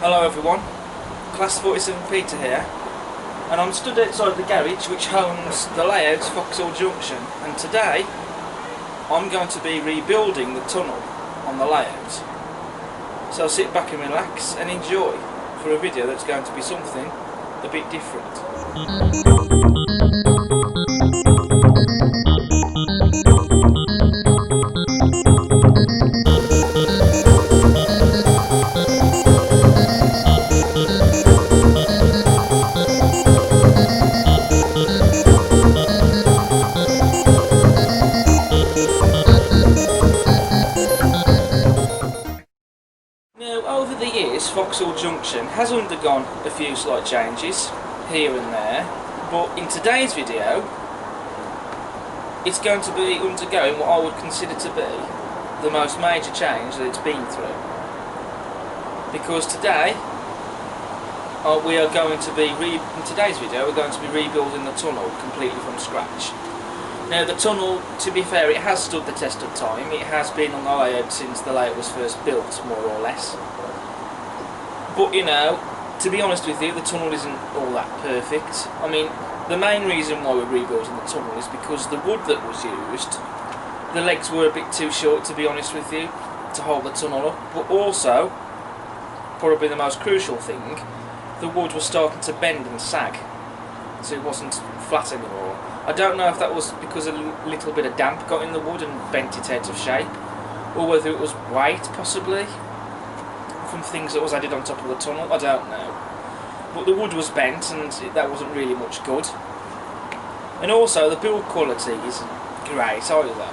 Hello everyone, Class 47 Peter here, and I'm stood outside the garage which owns the layouts Vauxhall Junction, and today I'm going to be rebuilding the tunnel on the layout. So sit back and relax and enjoy for a video that's going to be something a bit different. Over the years, Vauxhall Junction has undergone a few slight changes here and there, but in today's video it's going to be undergoing what I would consider to be the most major change that it's been through, because today we are going to be in today's video we're going to be rebuilding the tunnel completely from scratch. Now the tunnel, to be fair, it has stood the test of time. It has been on the layout since the layout was first built, more or less. But you know, to be honest with you, the tunnel isn't all that perfect. I mean, the main reason why we're rebuilding the tunnel is because the wood that was used, the legs were a bit too short, to be honest with you, to hold the tunnel up. But also, probably the most crucial thing, the wood was starting to bend and sag, so it wasn't flat anymore. I don't know if that was because a little bit of damp got in the wood and bent it out of shape, or whether it was weight possibly from things that was added on top of the tunnel. I don't know. But the wood was bent and that wasn't really much good. And also the build quality isn't great either.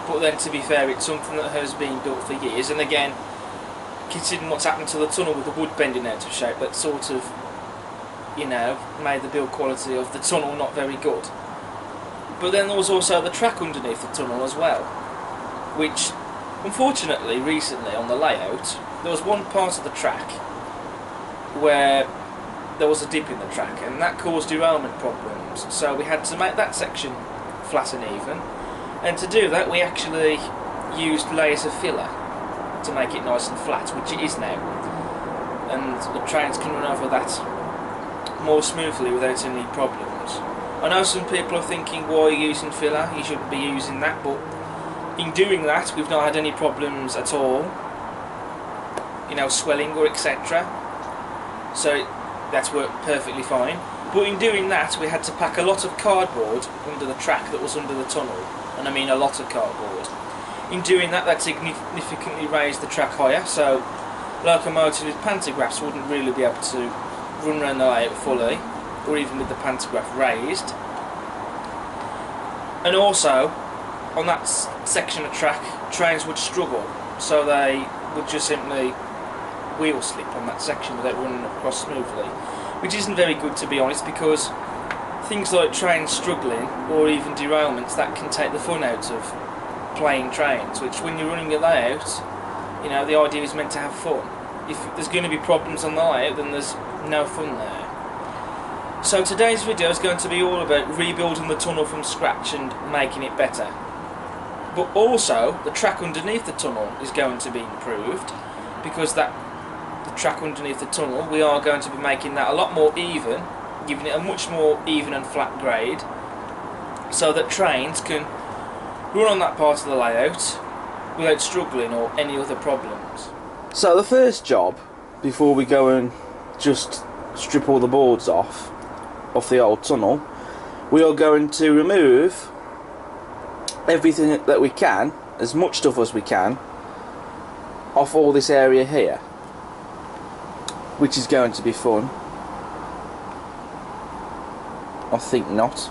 But then, to be fair, it's something that has been built for years, and again, considering what's happened to the tunnel with the wood bending out of shape, that sort of, you know, made the build quality of the tunnel not very good. But then there was also the track underneath the tunnel as well, which unfortunately recently on the layout there was one part of the track where there was a dip in the track, and that caused derailment problems, so we had to make that section flat and even, and to do that we actually used layers of filler to make it nice and flat, which it is now, and the trains can run over that more smoothly without any problems. I know some people are thinking, why are you using filler? You shouldn't be using that, but in doing that we've not had any problems at all, you know, swelling or etc. So that's worked perfectly fine. But in doing that we had to pack a lot of cardboard under the track that was under the tunnel, and I mean a lot of cardboard. In doing that, that significantly raised the track higher, so locomotives with pantographs wouldn't really be able to run around the layout fully, or even with the pantograph raised. And also, on that section of track, trains would struggle, so they would just simply wheel slip on that section without running across smoothly, which isn't very good, to be honest, because things like trains struggling or even derailments, that can take the fun out of playing trains, which when you're running a layout, you know, the idea is meant to have fun. If there's going to be problems on the layout, then there's no fun there. So today's video is going to be all about rebuilding the tunnel from scratch and making it better. But also, the track underneath the tunnel is going to be improved, because the track underneath the tunnel, we are going to be making that a lot more even, giving it a much more even and flat grade, so that trains can run on that part of the layout without struggling or any other problems. So the first job, before we go and just strip all the boards off the old tunnel, we are going to remove everything that we can, as much stuff as we can, off all this area here, which is going to be fun. I think not.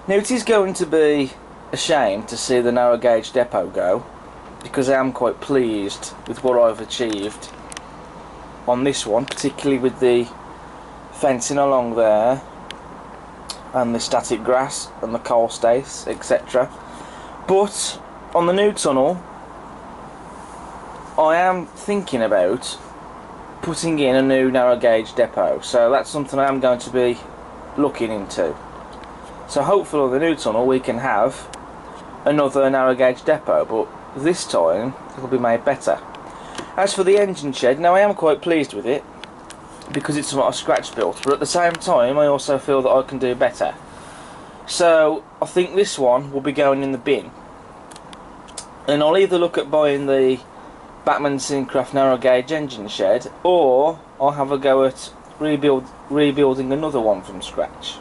Now it is going to be a shame to see the narrow gauge depot go, because I am quite pleased with what I've achieved on this one, particularly with the fencing along there and the static grass and the coal stace, etc. But on the new tunnel I am thinking about putting in a new narrow gauge depot, so that's something I am going to be looking into. So hopefully on the new tunnel we can have another narrow gauge depot, but this time it'll be made better. As for the engine shed, now I am quite pleased with it because it's not a scratch built, but at the same time I also feel that I can do better. So I think this one will be going in the bin, and I'll either look at buying the Batman Sincraft narrow gauge engine shed, or I'll have a go at rebuilding another one from scratch.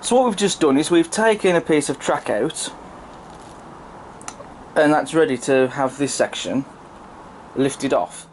So what we've just done is we've taken a piece of track out, and that's ready to have this section lifted off.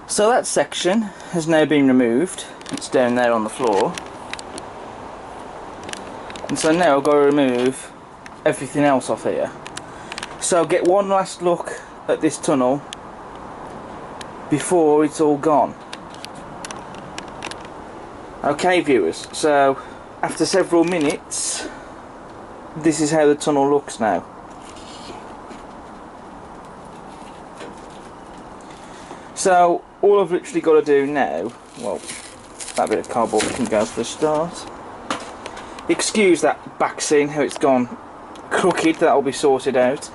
So that section has now been removed. It's down there on the floor. And so now I've got to remove everything else off here. So I'll get one last look at this tunnel before it's all gone. Okay viewers, so after several minutes, this is how the tunnel looks now. So all I've literally got to do now, well, that bit of cardboard can go for the start. Excuse that back scene, how it's gone crooked, that'll be sorted out.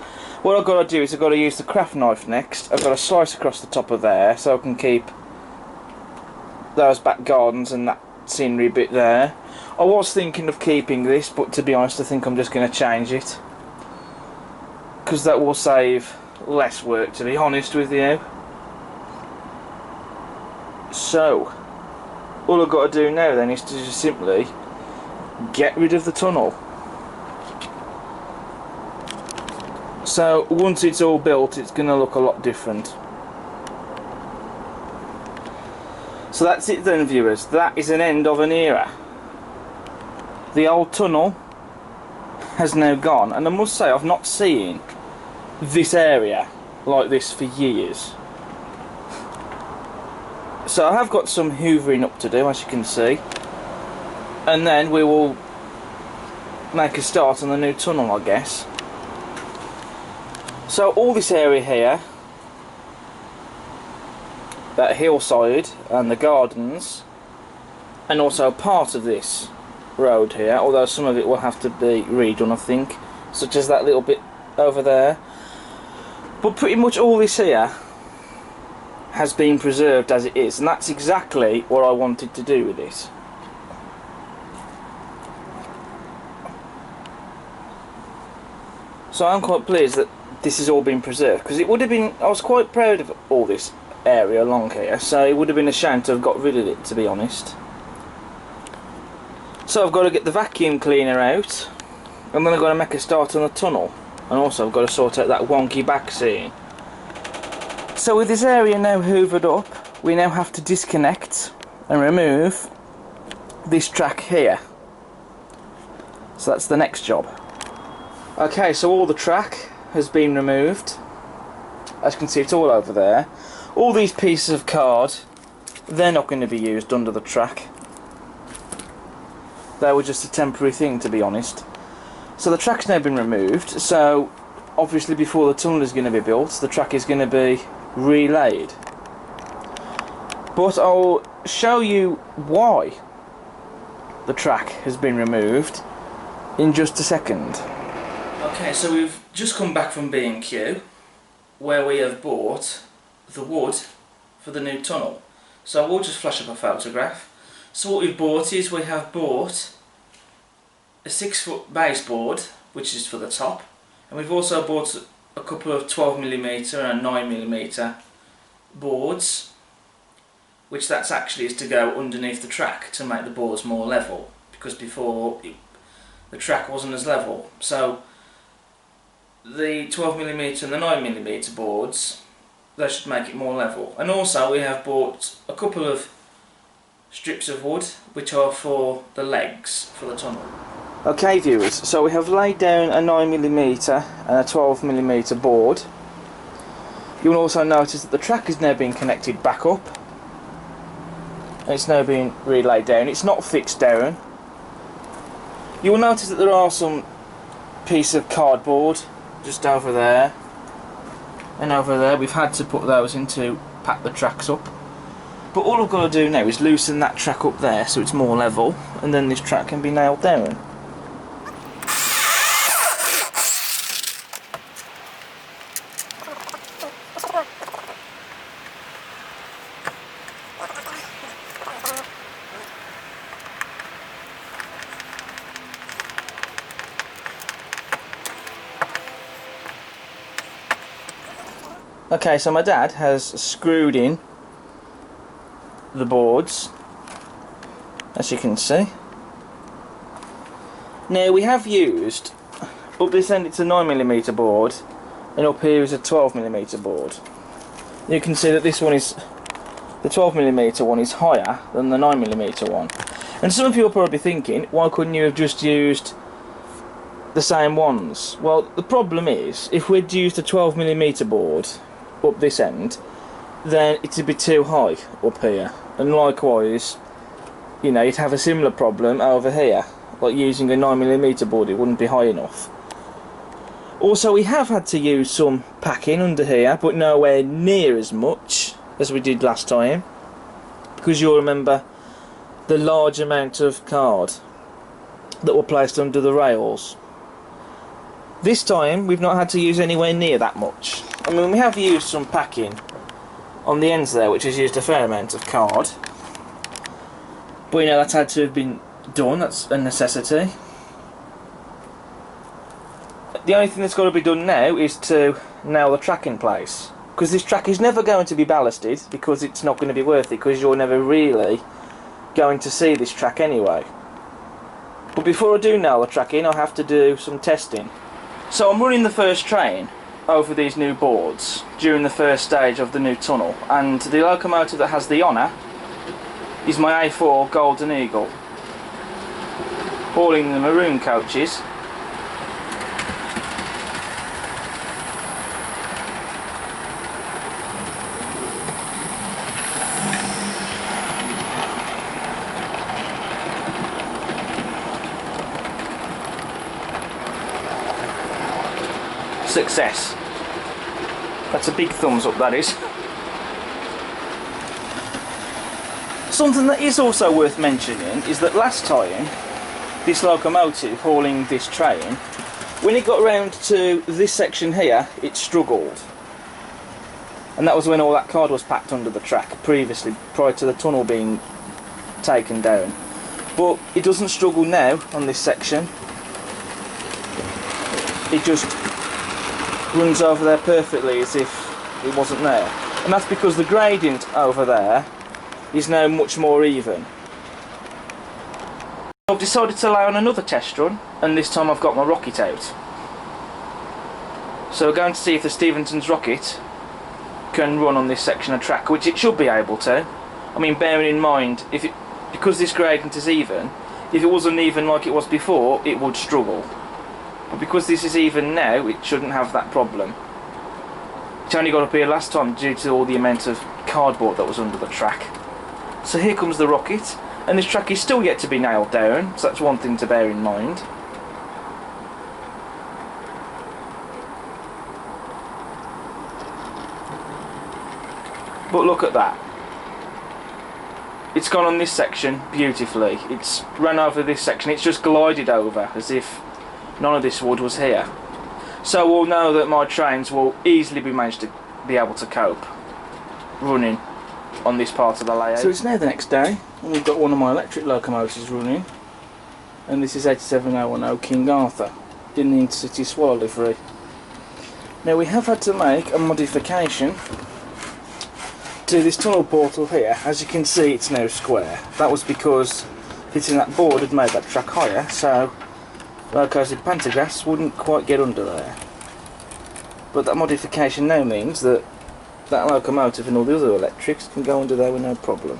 What I've got to do is I've got to use the craft knife next. I've got to slice across the top of there so I can keep those back gardens and that scenery bit there. I was thinking of keeping this, but to be honest I think I'm just going to change it, because that will save less work, to be honest with you. So all I've got to do now then is to just simply get rid of the tunnel. So once it's all built, it's going to look a lot different. So that's it then viewers, that is an end of an era. The old tunnel has now gone, and I must say I've not seen this area like this for years. So I have got some hoovering up to do, as you can see, and then we will make a start on the new tunnel, I guess. So all this area here, that hillside and the gardens, and also part of this road here, although some of it will have to be redone I think, such as that little bit over there, but pretty much all this here has been preserved as it is, and that's exactly what I wanted to do with this. So I'm quite pleased that this has all been preserved, because it would have been, I was quite proud of all this area along here, so it would have been a shame to have got rid of it, to be honest. So I've got to get the vacuum cleaner out, and then I've got to make a start on the tunnel, and also I've got to sort out that wonky back scene. So with this area now hoovered up, we now have to disconnect and remove this track here. So that's the next job. Okay, so all the track has been removed. As you can see, it's all over there. All these pieces of card, they're not going to be used under the track. They were just a temporary thing, to be honest. So the track's now been removed, so obviously before the tunnel is going to be built, the track is going to be relaid. But I'll show you why the track has been removed in just a second. Okay, so we've just come back from B&Q, where we have bought the wood for the new tunnel. So I will just flash up a photograph. So what we've bought is, we have bought a 6-foot baseboard, which is for the top, and we've also bought a couple of 12mm and 9mm boards, which that's actually is to go underneath the track to make the boards more level, because before the track wasn't as level. So the 12mm and the 9mm boards, they should make it more level. And also we have bought a couple of strips of wood which are for the legs for the tunnel. Okay viewers, so we have laid down a 9mm and a 12mm board. You will also notice that the track is now being connected back up, and it's now being relaid down. It's not fixed down. You will notice that there are some pieces of cardboard just over there and over there. We've had to put those in to pack the tracks up. But all I've got to do now is loosen that track up there so it's more level, and then this track can be nailed down. Okay, so my dad has screwed in the boards, as you can see. Now we have used, up this end it's a 9mm board, and up here is a 12mm board. You can see that this one is, the 12mm one is higher than the 9mm one. And some of you are probably thinking, why couldn't you have just used the same ones? Well, the problem is, if we'd used a 12mm board up this end, then it'd be too high up here, and likewise you know, you'd have a similar problem over here, like using a 9mm board, it wouldn't be high enough. Also, we have had to use some packing under here, but nowhere near as much as we did last time, because you'll remember the large amount of card that were placed under the rails. This time we've not had to use anywhere near that much. I mean, we have used some packing on the ends there, which has used a fair amount of card, but you know, that's had to have been done, that's a necessity. The only thing that's got to be done now is to nail the track in place, because this track is never going to be ballasted, because it's not going to be worth it, because you're never really going to see this track anyway. But before I do nail the track in, I have to do some testing. So I'm running the first train over these new boards during the first stage of the new tunnel, and the locomotive that has the honour is my A4 Golden Eagle, hauling the maroon coaches. Success. That's a big thumbs up, that is. Something that is also worth mentioning is that last time this locomotive hauling this train, when it got round to this section here, it struggled, and that was when all that card was packed under the track previously, prior to the tunnel being taken down. But it doesn't struggle now on this section. It just runs over there perfectly as if it wasn't there, and that's because the gradient over there is now much more even. I've decided to lay on another test run, and this time I've got my rocket out. So we're going to see if the Stephenson's rocket can run on this section of track, which it should be able to. I mean, bearing in mind, because this gradient is even, if it wasn't even like it was before, it would struggle. But because this is even now, it shouldn't have that problem. It only got up here last time due to all the amount of cardboard that was under the track. So here comes the rocket, and this track is still yet to be nailed down, so that's one thing to bear in mind. But look at that. It's gone on this section beautifully. It's run over this section, it's just glided over as if none of this wood was here. So we'll know that my trains will easily be managed to be able to cope running on this part of the layout. So it's now the next day, and we've got one of my electric locomotives running, and this is 87010 King Arthur in the Intercity Swallow livery. Now we have had to make a modification to this tunnel portal here. As you can see, it's now square. That was because hitting that board had made that track higher, so locos with pantograph wouldn't quite get under there. But that modification now means that that locomotive and all the other electrics can go under there with no problem.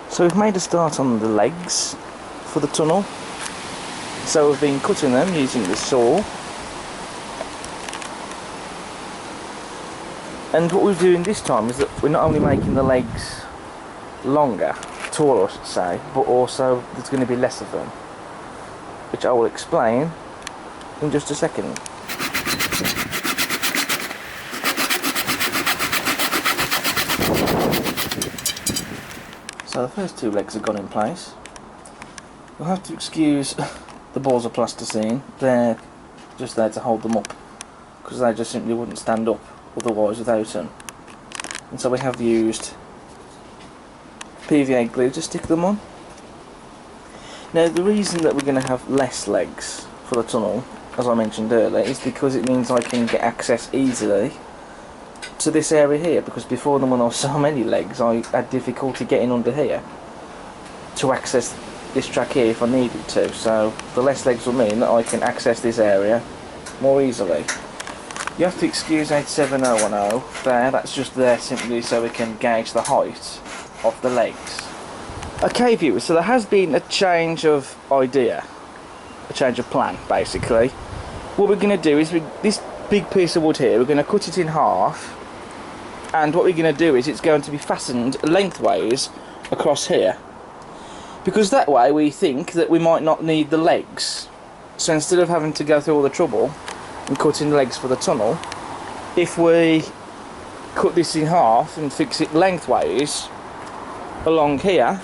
So we've made a start on the legs for the tunnel. So we've been cutting them using the saw. And what we're doing this time is that we're not only making the legs longer, taller I should say, but also there's going to be less of them, which I will explain in just a second. So the first two legs have gone in place. You'll have to excuse the balls of plasticine, they're just there to hold them up, because they just simply wouldn't stand up otherwise without them. And so we have used PVA glue to stick them on. Now the reason that we're going to have less legs for the tunnel, as I mentioned earlier, is because it means I can get access easily to this area here, because before when there were so many legs I had difficulty getting under here to access this track here if I needed to. So the less legs will mean that I can access this area more easily. You have to excuse 87010 there, that's just there simply so we can gauge the height of the legs. Okay viewers, so there has been a change of idea, a change of plan basically. What we're going to do is, this big piece of wood here, we're going to cut it in half, and what we're going to do is it's going to be fastened lengthways across here, because that way we think that we might not need the legs. So instead of having to go through all the trouble and cutting legs for the tunnel, if we cut this in half and fix it lengthways along here,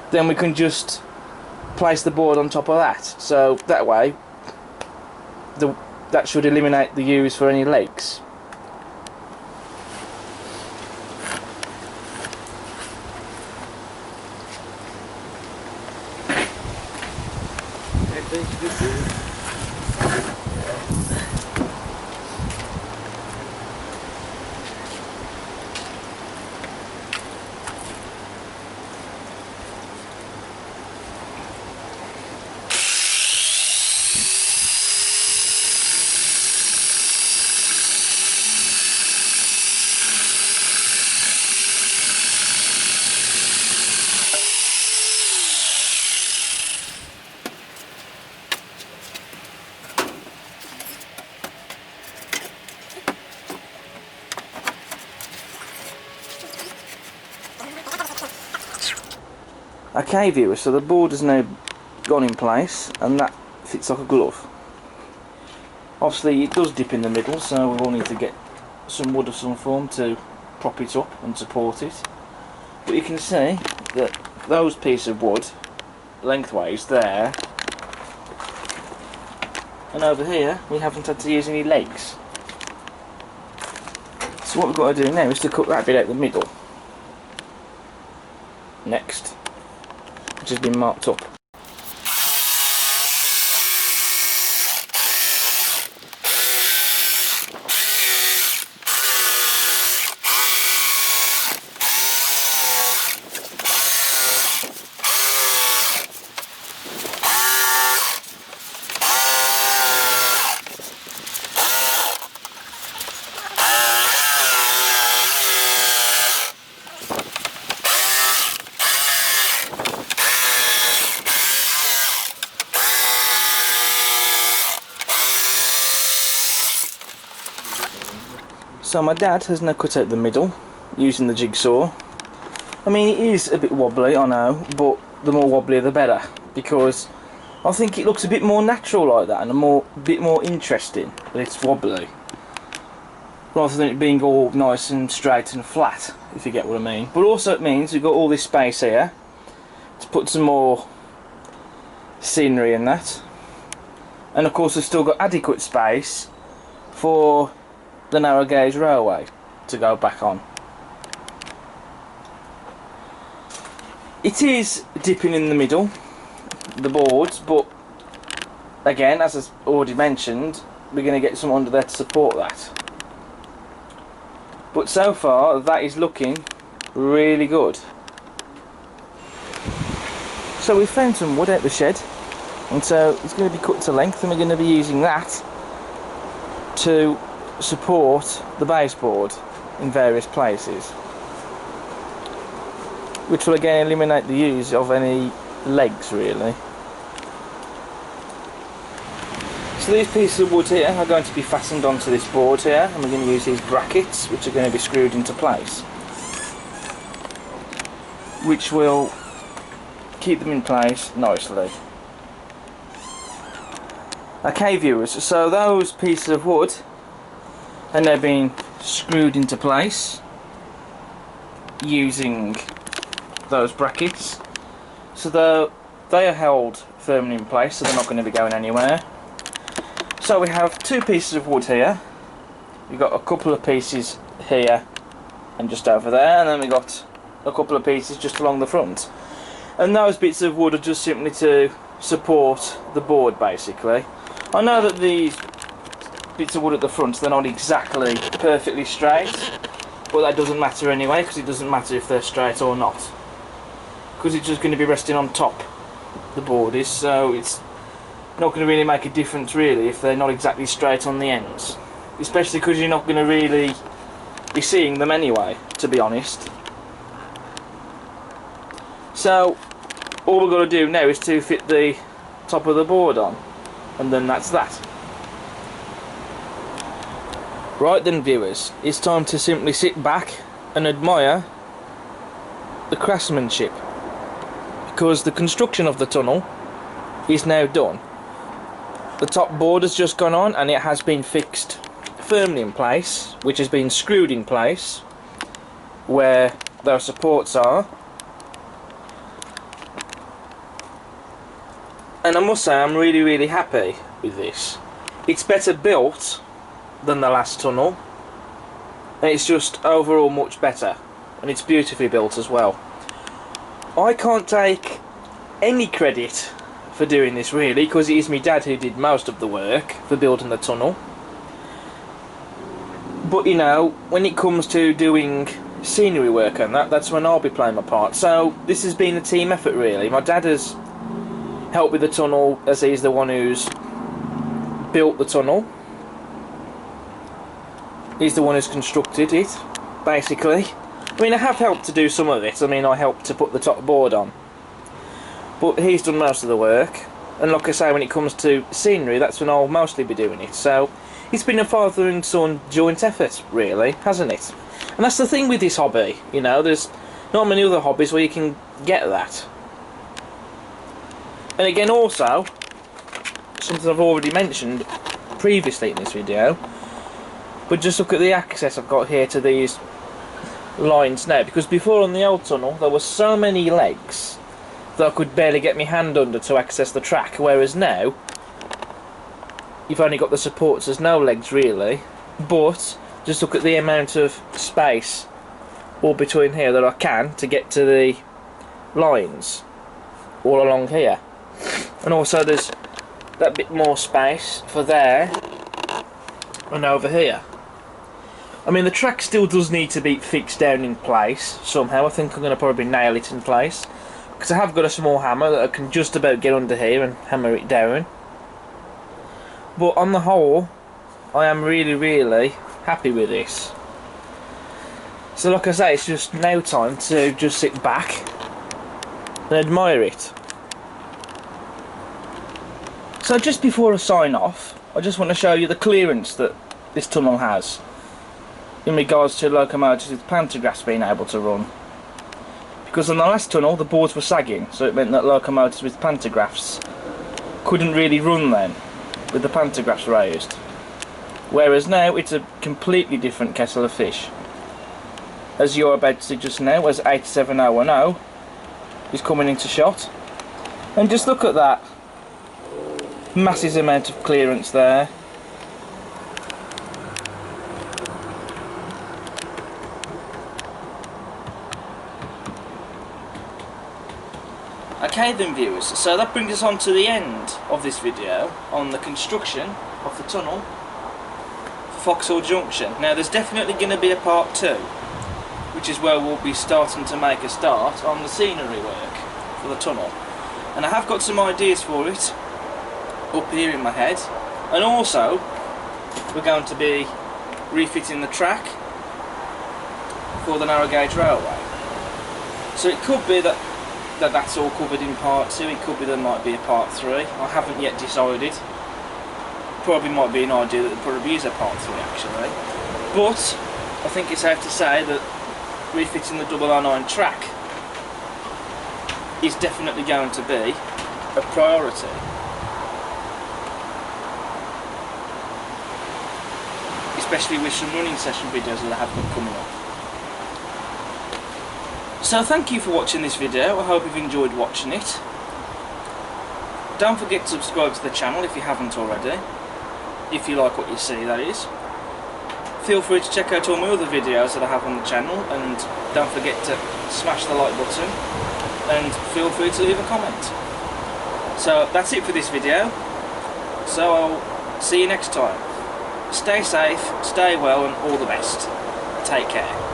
then we can just place the board on top of that. So that way that should eliminate the use for any legs. Okay viewers, so the board has now gone in place and that fits like a glove. Obviously it does dip in the middle, so we will need to get some wood of some form to prop it up and support it. But you can see that those pieces of wood lengthways there, and over here we haven't had to use any legs. So what we've got to do now is to cut that bit out the middle next, which has been marked up. So my dad has now cut out the middle using the jigsaw. I mean, it is a bit wobbly, I know, but the more wobbly the better, because I think it looks a bit more natural like that and a bit more interesting when it's wobbly, rather than it being all nice and straight and flat, if you get what I mean. But also it means we've got all this space here to put some more scenery in that, and of course we've still got adequate space for the narrow gauge railway to go back on. It is dipping in the middle, the boards, but again, as I already mentioned, we're going to get some under there to support that. But so far that is looking really good. So we found some wood out the shed, and so it's going to be cut to length, and we're going to be using that to support the baseboard in various places, which will again eliminate the use of any legs really. So these pieces of wood here are going to be fastened onto this board here, and we're going to use these brackets which are going to be screwed into place, which will keep them in place nicely. Okay viewers, so those pieces of wood and they're being screwed into place using those brackets, so they are held firmly in place, so they're not going to be going anywhere. So we have two pieces of wood here, we've got a couple of pieces here and just over there, and then we've got a couple of pieces just along the front, and those bits of wood are just simply to support the board basically. I know that these bits of wood at the front, they're not exactly perfectly straight, but that doesn't matter anyway, because it doesn't matter if they're straight or not, because it's just going to be resting on top, the board is, so it's not going to really make a difference really if they're not exactly straight on the ends, especially because you're not going to really be seeing them anyway, to be honest. So all we've got to do now is to fit the top of the board on, and then that's that. Right then viewers, it's time to simply sit back and admire the craftsmanship, because the construction of the tunnel is now done. The top board has just gone on and it has been fixed firmly in place, which has been screwed in place where those supports are. And I must say I'm really happy with this. It's better built than the last tunnel, and it's just overall much better, and it's beautifully built as well. I can't take any credit for doing this really, because it is my dad who did most of the work for building the tunnel. But you know, when it comes to doing scenery work and that's when I'll be playing my part. So this has been a team effort really. My dad has helped with the tunnel, as he's the one who's built the tunnel. He's the one who's constructed it, basically. I mean, I have helped to do some of it. I mean, I helped to put the top board on. But he's done most of the work. And like I say, when it comes to scenery, that's when I'll mostly be doing it. So it's been a father and son joint effort, really, hasn't it? And that's the thing with this hobby, you know, there's not many other hobbies where you can get that. And again, also, something I've already mentioned previously in this video, but just look at the access I've got here to these lines now, because before on the old tunnel there were so many legs that I could barely get my hand under to access the track, whereas now you've only got the supports, there's no legs really. But just look at the amount of space all between here that I can to get to the lines all along here. And also there's that bit more space for there and over here. I mean, the track still does need to be fixed down in place somehow. I think I'm going to probably nail it in place, because I have got a small hammer that I can just about get under here and hammer it down. But on the whole, I am really happy with this. So like I say, it's just now time to just sit back and admire it. So just before I sign off, I just want to show you the clearance that this tunnel has in regards to locomotives with pantographs being able to run. Because on the last tunnel the boards were sagging, so it meant that locomotives with pantographs couldn't really run then, with the pantographs raised. Whereas now it's a completely different kettle of fish. As you're about to see just now, as 87010 is coming into shot. And just look at that massive amount of clearance there. Okay then viewers, so that brings us on to the end of this video on the construction of the tunnel for Vauxhall Junction. Now there's definitely going to be a part 2, which is where we'll be starting to make a start on the scenery work for the tunnel. And I have got some ideas for it up here in my head, and also we're going to be refitting the track for the narrow gauge railway. So it could be that that's all covered in part 2, it could be there might be a part 3, I haven't yet decided. Probably might be an idea that there probably is a part 3 actually, but I think it's safe to say that refitting the 009 track is definitely going to be a priority. Especially with some running session videos that I have got coming up. So thank you for watching this video, I hope you've enjoyed watching it. Don't forget to subscribe to the channel if you haven't already, if you like what you see, that is. Feel free to check out all my other videos that I have on the channel, and don't forget to smash the like button, and feel free to leave a comment. So that's it for this video, so I'll see you next time. Stay safe, stay well, and all the best. Take care.